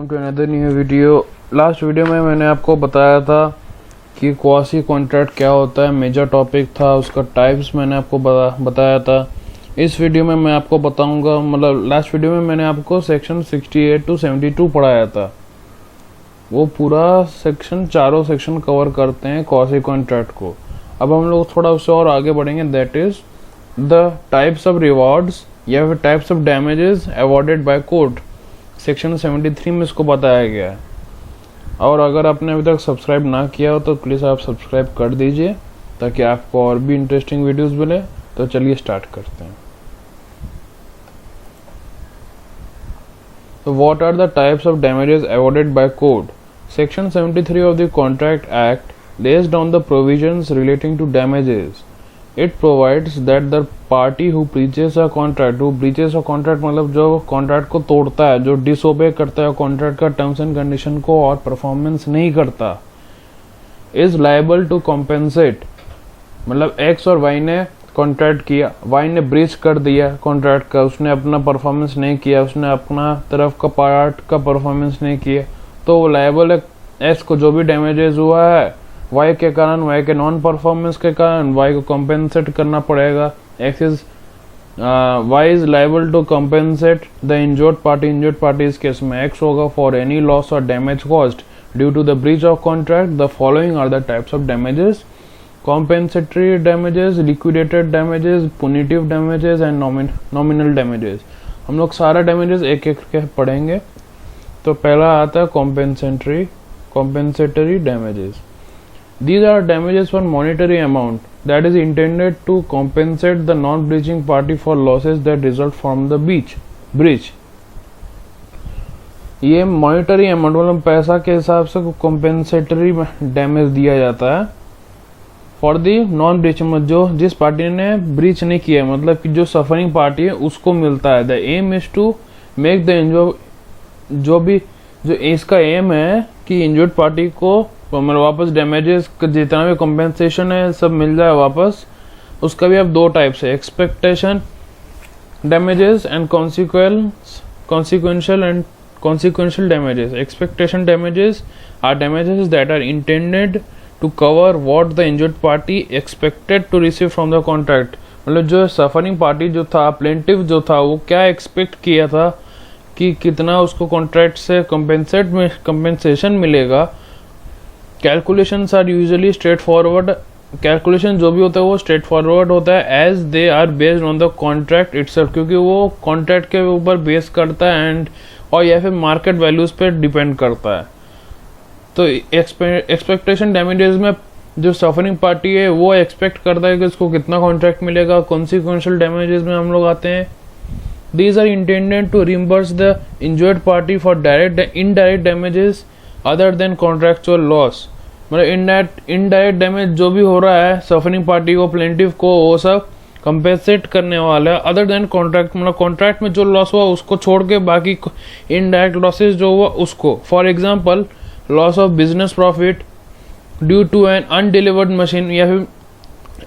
Welcome to another new video. Last video में मैंने आपको बताया था कि क्वासी कॉन्ट्रैक्ट क्या होता है, मेजर टॉपिक था, उसका टाइप्स मैंने आपको बताया था। इस वीडियो में मैं आपको बताऊंगा, मतलब लास्ट वीडियो में मैंने आपको सेक्शन 68 टू 72 पढ़ाया था। वो पूरा सेक्शन, चारों सेक्शन कवर करते हैं क्वासी कॉन्ट्रैक्ट को। अब हम लोग थोड़ा उससे और आगे बढ़ेंगे, that is the types of rewards या फिर types of damages awarded by court. Section 73 में इसको बताया गया है। और अगर आपने अभी तक सब्सक्राइब ना किया हो तो प्लीज़ आप सब्सक्राइब कर दीजिए ताकि आपको और भी इंटरेस्टिंग वीडियोस मिले। तो चलिए स्टार्ट करते हैं। तो what are the types of damages awarded by court? Section 73 of the contract act lays down the provisions relating to damages. It provides that the party who breaches a contract मतलब जो contract को तोड़ता है, जो disobey करता है contract का terms and condition को और परफॉर्मेंस नहीं करता, इज लायबल टू कॉम्पेंसेट। मतलब एक्स और वाई ने कॉन्ट्रैक्ट किया, वाई ने ब्रीच कर दिया कॉन्ट्रैक्ट का, उसने अपना परफॉर्मेंस नहीं किया, उसने अपना तरफ का पार्ट का परफॉर्मेंस नहीं किया, तो वो लायबल है एक्स को। जो भी डैमेजेस हुआ है वाई के कारण, वाई के नॉन परफॉर्मेंस के कारण वाई को कॉम्पेंसेट करना पड़ेगा। Y is liable to compensate the injured party इस केस में एक्स होगा फॉर एनी लॉस और damage cost due to the breach of contract. The following are the types of damages: compensatory damages, liquidated damages, punitive damages and nominal damages. हम लोग सारा damages एक एक के पढ़ेंगे। तो पहला आता है compensatory damages. These are damages for monetary amount that is intended to compensate the non-breaching party for losses that result from the breach. ये मॉनिटरी अमाउंट मतलब पैसा के हिसाब से कॉम्पेंसेटरी डैमेज दिया जाता है फॉर दी नॉन ब्रीच, जो जिस पार्टी ने ब्रीच नहीं किया, मतलब कि जो सफरिंग पार्टी है उसको मिलता है। The aim is to make the जो इसका एम है कि इंजर्ड पार्टी को मतलब वापस डैमेजेस जितना भी कॉम्पेंसेशन है सब मिल जाए वापस। उसका भी अब दो टाइप्स है, expectation damages and consequential damages. Expectation damages are damages that are intended to cover what the injured party expected to receive from the contract. मतलब जो सफरिंग पार्टी जो था, प्लेंटिव जो था, वो क्या एक्सपेक्ट किया था कि कितना उसको कॉन्ट्रैक्ट से कंपेंसेशन मिलेगा। Calculations are usually straightforward. Calculation जो भी होता है वो स्ट्रेट फॉरवर्ड होता है as they are based on the contract itself, क्योंकि वो कॉन्ट्रैक्ट के ऊपर बेस करता है एंड और या फिर मार्केट वैल्यूज पे डिपेंड करता है। तो एक्सपेक्टेशन डैमेजेस में जो सफरिंग पार्टी है वो एक्सपेक्ट करता है कि उसको कितना कॉन्ट्रैक्ट मिलेगा। कॉन्सिक्वेंशियल डैमेजेस में हम लोग आते हैं, these are intended to reimburse the injured party for direct indirect damages other than contractual loss. मतलब इनडायरेक्ट डैमेज जो भी हो रहा है सफरिंग पार्टी को, प्लेंटिव को, वो सब कंपेंसेट करने वाला है अदर देन कॉन्ट्रैक्ट। मतलब कॉन्ट्रैक्ट में जो लॉस हुआ उसको छोड़ के बाकी इनडायरेक्ट लॉसेज जो हुआ उसको। For example loss of business profit due to an undelivered machine, या फिर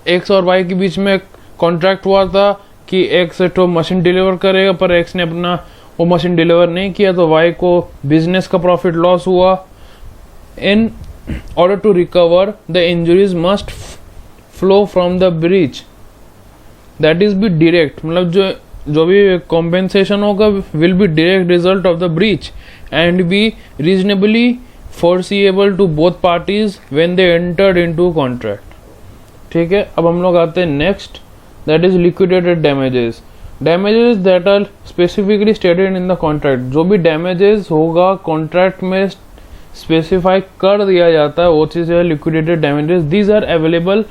एक्स और वाई के बीच में कॉन्ट्रैक्ट हुआ था कि एक्स तो मशीन डिलीवर करेगा पर एक्स ने अपना वो मशीन डिलीवर नहीं किया तो वाई को बिजनेस का प्रॉफिट लॉस हुआ। इन order to recover the injuries must flow from the breach, that is be direct, मतलब जो भी compensation होगा will be direct result of the breach and be reasonably foreseeable to both parties when they entered into contract. ठीक है, अब हम लोग आते हैं next, that is liquidated damages. Damages that are specifically stated in the contract. जो भी damages होगा कॉन्ट्रैक्ट में स्पेसिफाई कर दिया जाता है वो चीज़ है liquidated damages. These are available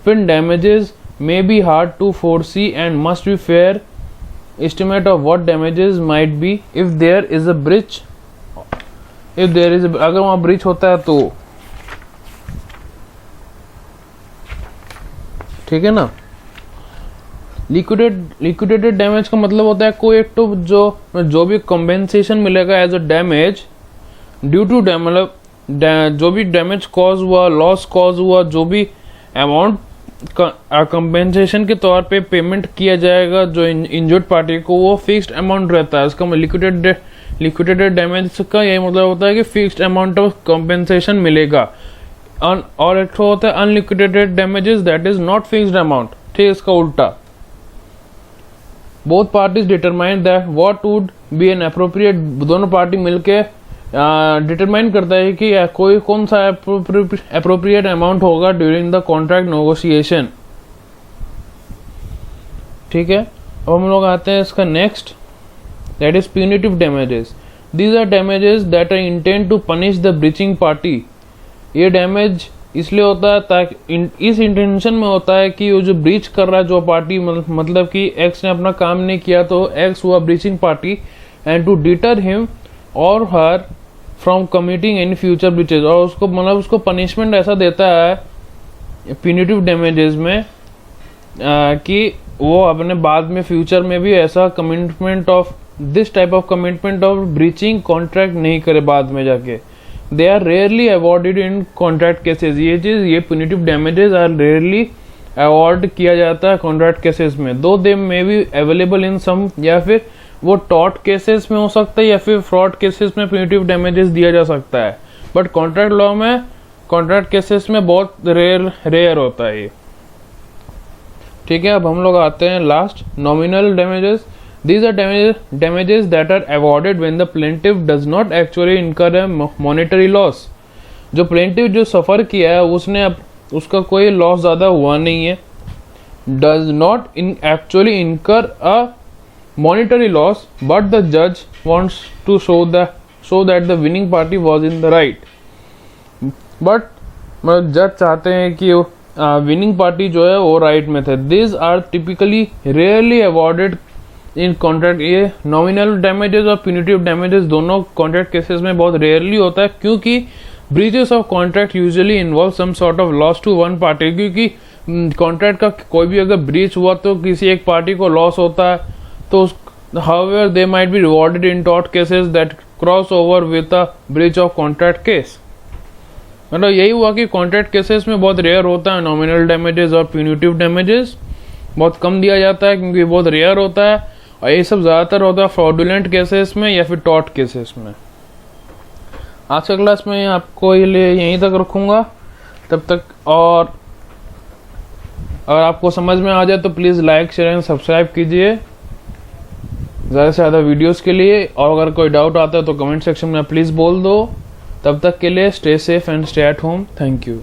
when damages may be hard to foresee and must be fair estimate of what damages might be if there is a breach. अगर वहाँ ब्रीच होता है तो ठीक है ना। लिक्विडेटेड डैमेज का मतलब होता है कोई एक तो जो भी कॉम्पेंसेशन मिलेगा as a damage due to मतलब जो भी डैमेज कॉज हुआ, लॉस कॉज हुआ, जो भी अमाउंट कंपेंसेशन के तौर पे पेमेंट किया जाएगा जो इंजर्ड पार्टी को, वो फिक्स्ड अमाउंट रहता है। उसका लिक्विडेटेड लिक्विडेटेड डैमेज का यही मतलब होता है कि फिक्स्ड अमाउंट ऑफ कॉम्पेंसेशन मिलेगा। और एक होता है unliquidated damages, that is not fixed amount. ठीक, इसका उल्टा। Both parties determine that what would be an appropriate, दोनों पार्टी मिलके डिटरमाइन करता है कि कोई कौन सा अप्रोप्रिएट अमाउंट होगा ड्यूरिंग द कॉन्ट्रैक्ट नेगोशिएशन। ठीक है, अब हम लोग आते हैं इसका next, that is punitive damages. These are damages that are intend to punish the breaching party. ये डैमेज इसलिए होता है ताकि इस इंटेंशन में होता है कि वो जो ब्रीच कर रहा है जो पार्टी, मतलब कि एक्स ने अपना काम नहीं किया तो एक्स हुआ breaching party, and to deter him और her from committing any future breaches, और उसको मतलब उसको पनिशमेंट ऐसा देता है प्यूनिटिव डैमेजेस में कि वो अपने बाद में फ्यूचर में भी ऐसा commitment of this type of commitment of breaching contract नहीं करे बाद में जाके। They are rarely awarded in contract cases. ये चीज, ये punitive damages are rarely award किया जाता है कॉन्ट्रैक्ट केसेस में, दो दे मे बी अवेलेबल इन सम, या फिर वो टॉर्ट केसेस में हो सकता है या फिर फ्रॉड केसेस में प्यूनिटिव डैमेजेस दिया जा सकता है, बट कॉन्ट्रैक्ट लॉ में कॉन्ट्रैक्ट केसेस में बहुत रेयर होता है ये। ठीक है, अब हम लोग आते हैं last, nominal damages. These are damages that are awarded when the plaintiff does not actually incur a monetary loss. जो plaintiff जो सफ़र किया है उसने उसका कोई लॉस ज़्यादा हुआ नहीं है, does not actually incur a monetary loss, but the judge wants to show that the winning party was in the right. But मतलब जज चाहते हैं कि विनिंग पार्टी जो है वो राइट में थे। These are typically rarely awarded in contract. ये नॉमिनल डैमेजेस और प्यूनिटिव डैमेजेस दोनों कॉन्ट्रैक्ट केसेस में बहुत रेयरली होता है, क्योंकि breaches of contract usually involve some sort of loss to one party. क्योंकि कॉन्ट्रैक्ट का कोई भी अगर ब्रीच हुआ तो किसी एक पार्टी को लॉस होता है, तो however they might be rewarded in tort cases that cross over with a breach of contract case. मतलब यही हुआ कि कॉन्ट्रैक्ट केसेस में बहुत रेयर होता है नॉमिनल डैमेजेस और प्यूनिटिव डैमेजेस, बहुत कम दिया जाता है क्योंकि बहुत रेयर होता है, और ये सब ज़्यादातर होता है फ्रॉडुलेंट केसेस में या फिर टॉर्ट केसेस में। आज का क्लास में आपको ये लिए यहीं तक रखूँगा, तब तक और अगर आपको समझ में आ जाए तो please like share and subscribe कीजिए ज़्यादा से ज़्यादा वीडियोस के लिए, और अगर कोई डाउट आता है तो कमेंट सेक्शन में प्लीज़ बोल दो। तब तक के लिए stay safe and stay at home. Thank you.